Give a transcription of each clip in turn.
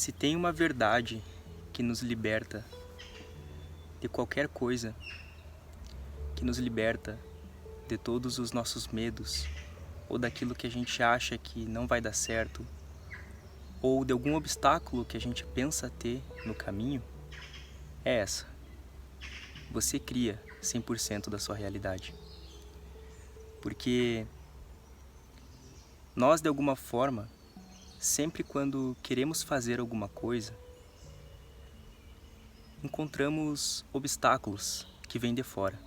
Se tem uma verdade que nos liberta de qualquer coisa, que nos liberta de todos os nossos medos, ou daquilo que a gente acha que não vai dar certo, ou de algum obstáculo que a gente pensa ter no caminho, é essa. Você cria 100% da sua realidade. Porque nós, de alguma forma, sempre quando queremos fazer alguma coisa, encontramos obstáculos que vêm de fora.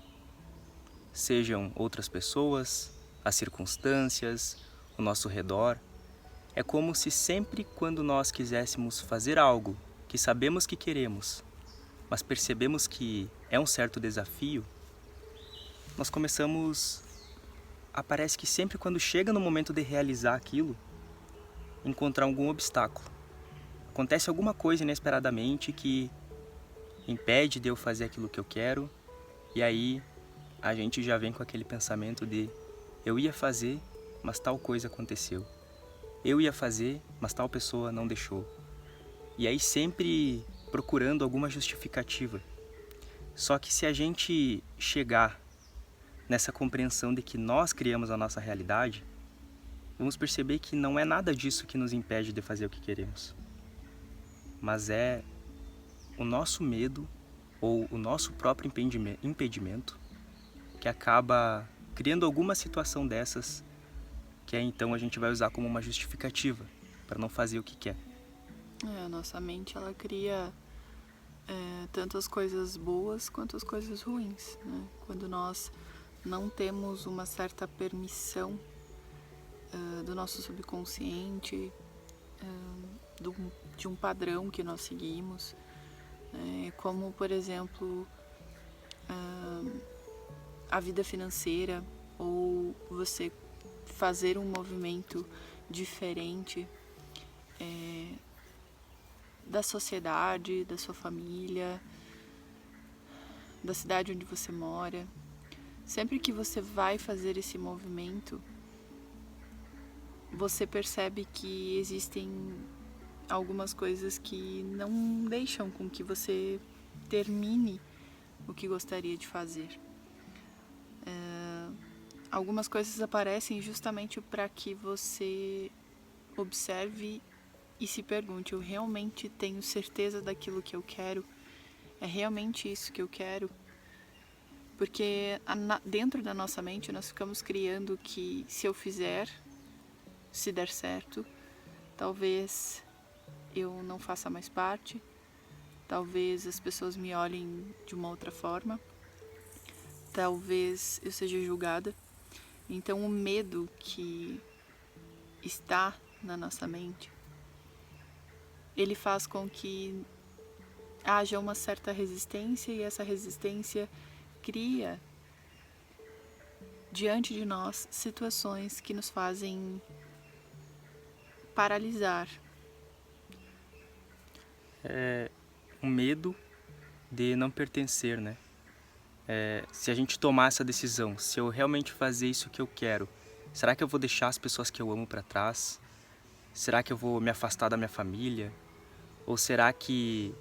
Sejam outras pessoas, as circunstâncias, o nosso redor. É como se sempre quando nós quiséssemos fazer algo que sabemos que queremos, mas percebemos que é um certo desafio, nós começamos parece que sempre quando chega no momento de realizar aquilo, encontrar algum obstáculo. Acontece alguma coisa inesperadamente que impede de eu fazer aquilo que eu quero, e aí a gente já vem com aquele pensamento de eu ia fazer, mas tal coisa aconteceu. Eu ia fazer, mas tal pessoa não deixou. E aí sempre procurando alguma justificativa. Só que se a gente chegar nessa compreensão de que nós criamos a nossa realidade, vamos perceber que não é nada disso que nos impede de fazer o que queremos. Mas é o nosso medo ou o nosso próprio impedimento que acaba criando alguma situação dessas que então a gente vai usar como uma justificativa para não fazer o que quer. A nossa mente ela cria tanto as coisas boas quanto as coisas ruins, né? Quando nós não temos uma certa permissão do nosso subconsciente, de um padrão que nós seguimos, como por exemplo a vida financeira, ou você fazer um movimento diferente da sociedade, da sua família, da cidade onde você mora. Sempre que você vai fazer esse movimento, você percebe que existem algumas coisas que não deixam com que você termine o que gostaria de fazer. Algumas coisas aparecem justamente para que você observe e se pergunte: eu realmente tenho certeza daquilo que eu quero? É realmente isso que eu quero? Porque dentro da nossa mente nós ficamos criando que se eu fizer, se der certo, talvez eu não faça mais parte, talvez as pessoas me olhem de uma outra forma, talvez eu seja julgada. Então o medo que está na nossa mente, ele faz com que haja uma certa resistência, e essa resistência cria diante de nós situações que nos fazem paralisar. É um medo de não pertencer, né? Se a gente tomar essa decisão, se eu realmente fazer isso que eu quero, será que eu vou deixar as pessoas que eu amo para trás? Será que eu vou me afastar da minha família? Ou será que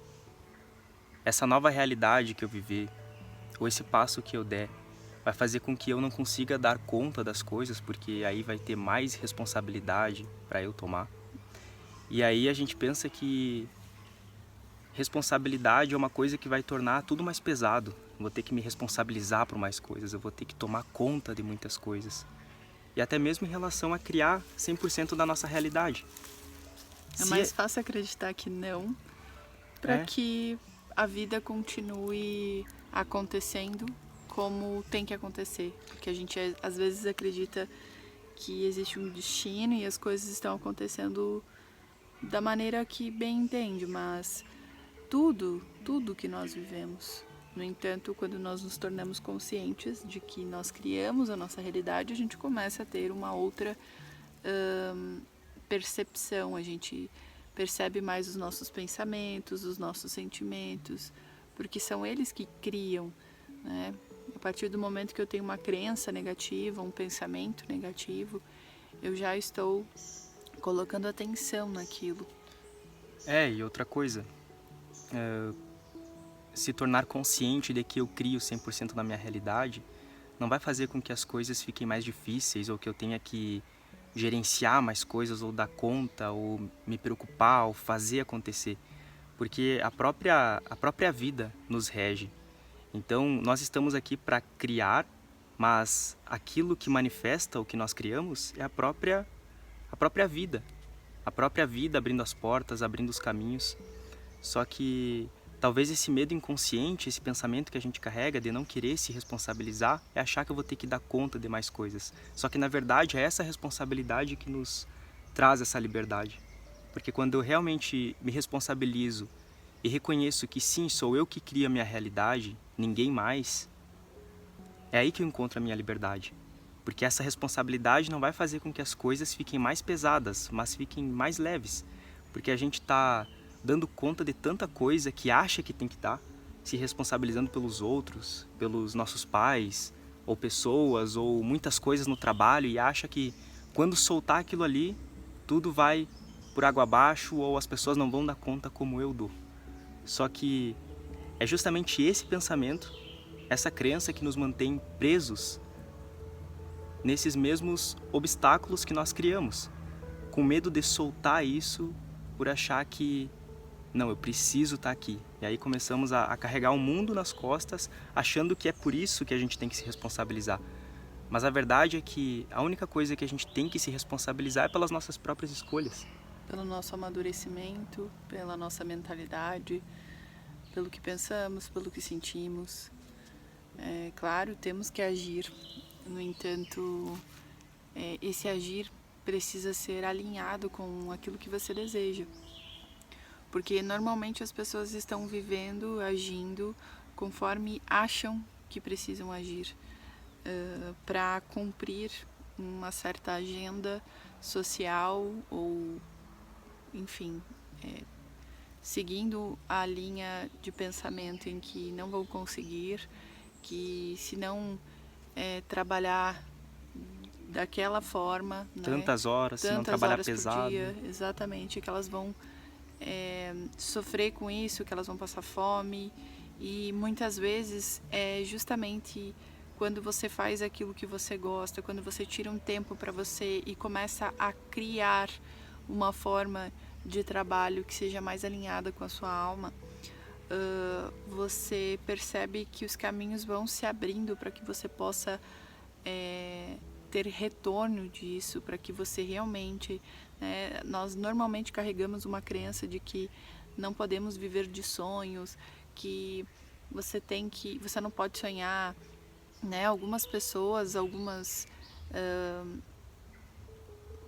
essa nova realidade que eu viver, ou esse passo que eu der, vai fazer com que eu não consiga dar conta das coisas, porque aí vai ter mais responsabilidade para eu tomar? E aí a gente pensa que responsabilidade é uma coisa que vai tornar tudo mais pesado. Eu vou ter que me responsabilizar por mais coisas, eu vou ter que tomar conta de muitas coisas. E até mesmo em relação a criar 100% da nossa realidade. É mais fácil acreditar que não, para que a vida continue acontecendo como tem que acontecer. Porque a gente às vezes acredita que existe um destino e as coisas estão acontecendo da maneira que bem entende, mas tudo que nós vivemos. No entanto, quando nós nos tornamos conscientes de que nós criamos a nossa realidade, a gente começa a ter uma outra percepção, a gente percebe mais os nossos pensamentos, os nossos sentimentos, porque são eles que criam, né? A partir do momento que eu tenho uma crença negativa, um pensamento negativo, eu já estou colocando atenção naquilo. E outra coisa, se tornar consciente de que eu crio 100% na minha realidade não vai fazer com que as coisas fiquem mais difíceis ou que eu tenha que gerenciar mais coisas ou dar conta ou me preocupar ou fazer acontecer, porque a própria vida nos rege. Então nós estamos aqui para criar, mas aquilo que manifesta o que nós criamos é a própria vida. A própria vida abrindo as portas, abrindo os caminhos. Só que talvez esse medo inconsciente, esse pensamento que a gente carrega de não querer se responsabilizar, é achar que eu vou ter que dar conta de mais coisas. Só que na verdade é essa responsabilidade que nos traz essa liberdade. Porque quando eu realmente me responsabilizo e reconheço que sim, sou eu que crio a minha realidade, ninguém mais, é aí que eu encontro a minha liberdade. Porque essa responsabilidade não vai fazer com que as coisas fiquem mais pesadas, mas fiquem mais leves. Porque a gente está dando conta de tanta coisa que acha que tem que estar, se responsabilizando pelos outros, pelos nossos pais, ou pessoas, ou muitas coisas no trabalho, e acha que quando soltar aquilo ali, tudo vai por água abaixo, ou as pessoas não vão dar conta como eu dou. Só que é justamente esse pensamento, essa crença que nos mantém presos nesses mesmos obstáculos que nós criamos, com medo de soltar isso por achar que não, eu preciso estar aqui. E aí começamos a carregar o mundo nas costas, achando que é por isso que a gente tem que se responsabilizar. Mas a verdade é que a única coisa que a gente tem que se responsabilizar é pelas nossas próprias escolhas. Pelo nosso amadurecimento, pela nossa mentalidade, pelo que pensamos, pelo que sentimos. É claro, temos que agir. No entanto, esse agir precisa ser alinhado com aquilo que você deseja. Porque normalmente as pessoas estão vivendo, agindo conforme acham que precisam agir para cumprir uma certa agenda social ou, enfim, seguindo a linha de pensamento em que não vão conseguir, que se não trabalhar daquela forma, tantas horas, se não trabalhar pesado, dia, exatamente, que elas vão sofrer com isso, que elas vão passar fome. E muitas vezes é justamente quando você faz aquilo que você gosta, quando você tira um tempo para você e começa a criar uma forma de trabalho que seja mais alinhada com a sua alma, você percebe que os caminhos vão se abrindo para que você possa ter retorno disso, para que você realmente... nós normalmente carregamos uma crença de que não podemos viver de sonhos, que você não pode sonhar, Algumas pessoas,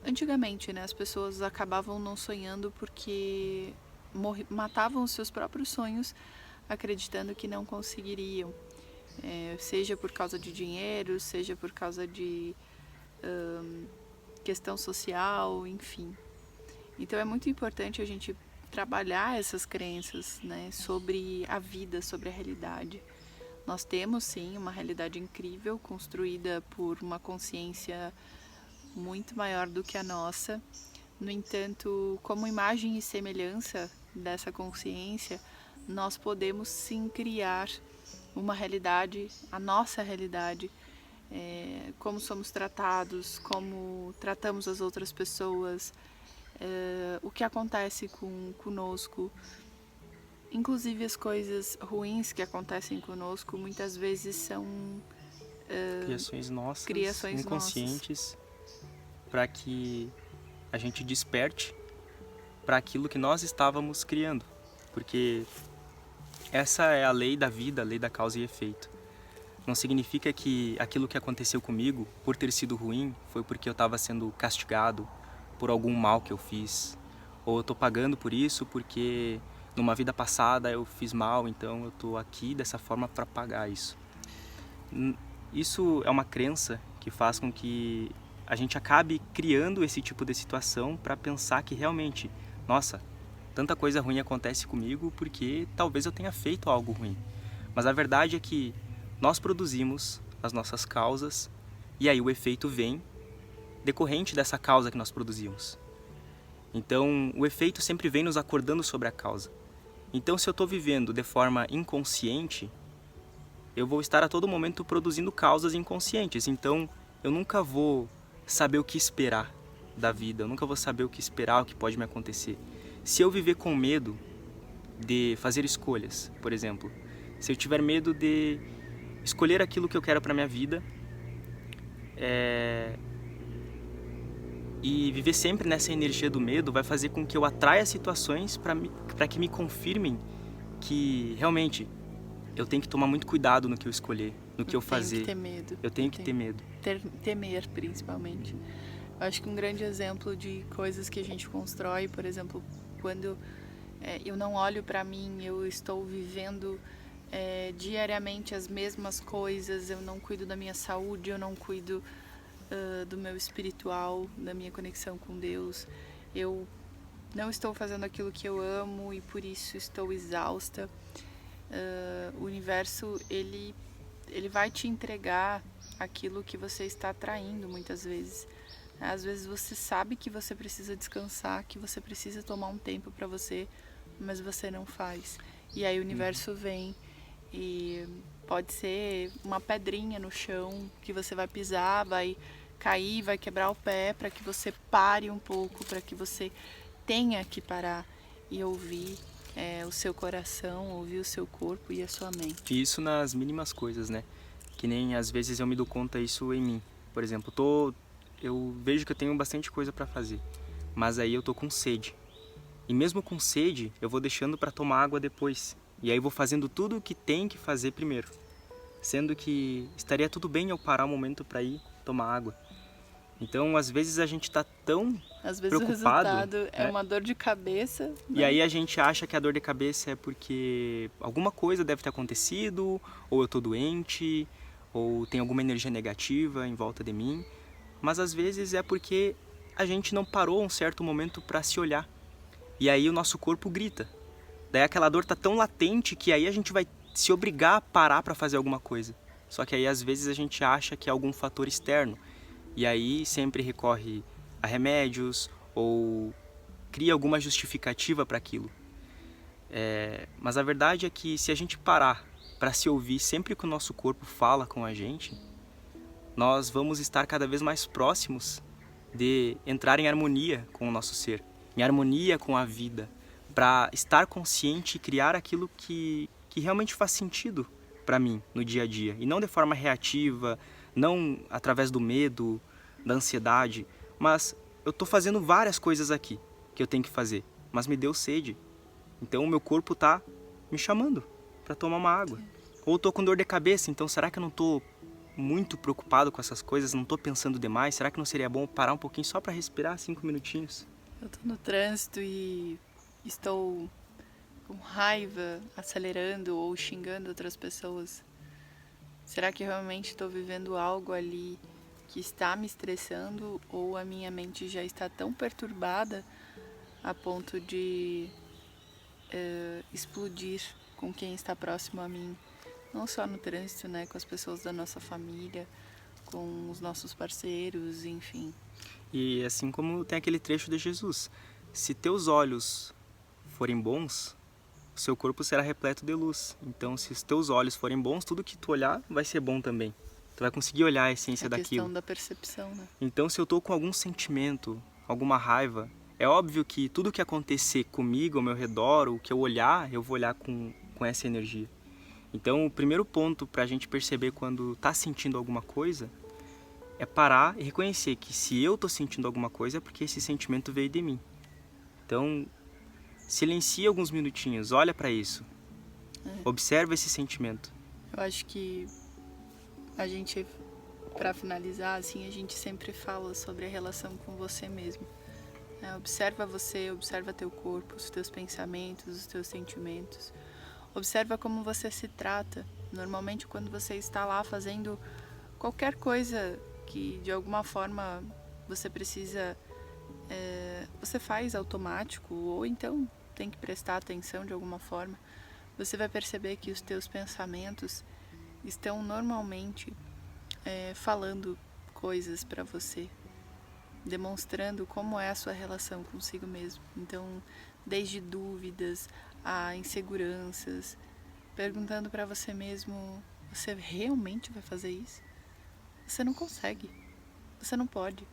antigamente, as pessoas acabavam não sonhando porque matavam os seus próprios sonhos, acreditando que não conseguiriam, seja por causa de dinheiro, seja por causa de questão social, enfim. Então é muito importante a gente trabalhar essas crenças, sobre a vida, sobre a realidade. Nós temos sim uma realidade incrível, construída por uma consciência muito maior do que a nossa. No entanto, como imagem e semelhança dessa consciência, nós podemos sim criar uma realidade, a nossa realidade, como somos tratados, como tratamos as outras pessoas, o que acontece conosco. Inclusive as coisas ruins que acontecem conosco muitas vezes são criações nossas, inconscientes, para que a gente desperte para aquilo que nós estávamos criando. Porque essa é a lei da vida, a lei da causa e efeito. Não significa que aquilo que aconteceu comigo, por ter sido ruim, foi porque eu estava sendo castigado por algum mal que eu fiz. Ou eu estou pagando por isso porque numa vida passada eu fiz mal, então eu estou aqui dessa forma para pagar isso. Isso é uma crença que faz com que a gente acabe criando esse tipo de situação para pensar que realmente, nossa, tanta coisa ruim acontece comigo porque talvez eu tenha feito algo ruim. Mas a verdade é que nós produzimos as nossas causas e aí o efeito vem decorrente dessa causa que nós produzimos. Então, o efeito sempre vem nos acordando sobre a causa. Então, se eu estou vivendo de forma inconsciente, eu vou estar a todo momento produzindo causas inconscientes. Então, eu nunca vou saber o que esperar da vida, eu nunca vou saber o que esperar, o que pode me acontecer. Se eu viver com medo de fazer escolhas, por exemplo, se eu tiver medo de escolher aquilo que eu quero para minha vida, e viver sempre nessa energia do medo vai fazer com que eu atraia situações para que me confirmem que realmente eu tenho que tomar muito cuidado no que eu escolher, no que eu fazer. Eu tenho que ter medo. Eu tenho que ter medo. Temer, principalmente. Eu acho que um grande exemplo de coisas que a gente constrói, por exemplo, quando eu não olho para mim, eu estou vivendo diariamente as mesmas coisas, eu não cuido da minha saúde, eu não cuido do meu espiritual, da minha conexão com Deus, eu não estou fazendo aquilo que eu amo e por isso estou exausta. O universo, ele vai te entregar aquilo que você está atraindo muitas vezes. Às vezes você sabe que você precisa descansar, que você precisa tomar um tempo para você, mas você não faz. E aí o universo vem e pode ser uma pedrinha no chão que você vai pisar, vai cair, vai quebrar o pé, para que você pare um pouco, para que você tenha que parar e ouvir o seu coração, ouvir o seu corpo e a sua mente. E isso nas mínimas coisas, né? Que nem às vezes eu me dou conta isso em mim. Por exemplo, eu vejo que eu tenho bastante coisa para fazer, mas aí eu tô com sede. E mesmo com sede, eu vou deixando para tomar água depois. E aí vou fazendo tudo o que tem que fazer primeiro. Sendo que estaria tudo bem eu parar um momento para ir tomar água. Então, às vezes a gente tá tão às vezes preocupado, o resultado é uma dor de cabeça. E aí a gente acha que a dor de cabeça é porque alguma coisa deve ter acontecido, ou eu tô doente, ou tem alguma energia negativa em volta de mim. Mas às vezes é porque a gente não parou um certo momento para se olhar. E aí o nosso corpo grita. Daí aquela dor tá tão latente que aí a gente vai se obrigar a parar para fazer alguma coisa. Só que aí às vezes a gente acha que é algum fator externo. E aí sempre recorre a remédios ou cria alguma justificativa para aquilo. Mas a verdade é que se a gente parar para se ouvir sempre que o nosso corpo fala com a gente, nós vamos estar cada vez mais próximos de entrar em harmonia com o nosso ser, em harmonia com a vida, para estar consciente e criar aquilo que realmente faz sentido para mim no dia a dia, e não de forma reativa, não através do medo, da ansiedade, mas eu estou fazendo várias coisas aqui que eu tenho que fazer, mas me deu sede, então o meu corpo está me chamando para tomar uma água. Ou estou com dor de cabeça, então será que eu não estou muito preocupado com essas coisas, não estou pensando demais? Será que não seria bom parar um pouquinho só para respirar 5 minutinhos? Eu estou no trânsito e estou com raiva, acelerando ou xingando outras pessoas. Será que realmente estou vivendo algo ali que está me estressando, ou a minha mente já está tão perturbada a ponto de explodir com quem está próximo a mim? Não só no trânsito, né, com as pessoas da nossa família, com os nossos parceiros, enfim. E assim como tem aquele trecho de Jesus, se teus olhos forem bons, o seu corpo será repleto de luz. Então, se os teus olhos forem bons, tudo que tu olhar vai ser bom também. Tu vai conseguir olhar a essência daquilo. A questão da percepção, né? Então, se eu tô com algum sentimento, alguma raiva, é óbvio que tudo que acontecer comigo, ao meu redor, o que eu olhar, eu vou olhar com essa energia. Então, o primeiro ponto para a gente perceber quando está sentindo alguma coisa é parar e reconhecer que se eu estou sentindo alguma coisa é porque esse sentimento veio de mim. Então, silencia alguns minutinhos, olha para isso, observa esse sentimento. Eu acho que a gente, para finalizar, assim, a gente sempre fala sobre a relação com você mesmo. Observa você, observa teu corpo, os teus pensamentos, os teus sentimentos. Observa como você se trata. Normalmente, quando você está lá fazendo qualquer coisa que de alguma forma você precisa, você faz automático, ou então tem que prestar atenção de alguma forma, você vai perceber que os teus pensamentos estão normalmente falando coisas para você. demonstrando como é a sua relação consigo mesmo. Então, desde dúvidas a inseguranças, perguntando para você mesmo: você realmente vai fazer isso? Você não consegue, você não pode.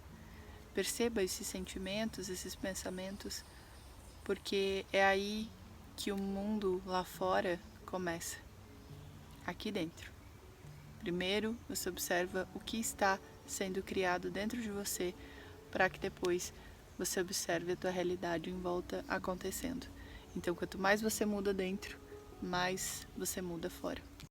Perceba esses sentimentos, esses pensamentos, porque é aí que o mundo lá fora começa, aqui dentro. Primeiro, você observa o que está sendo criado dentro de você, para que depois você observe a tua realidade em volta acontecendo. Então, quanto mais você muda dentro, mais você muda fora.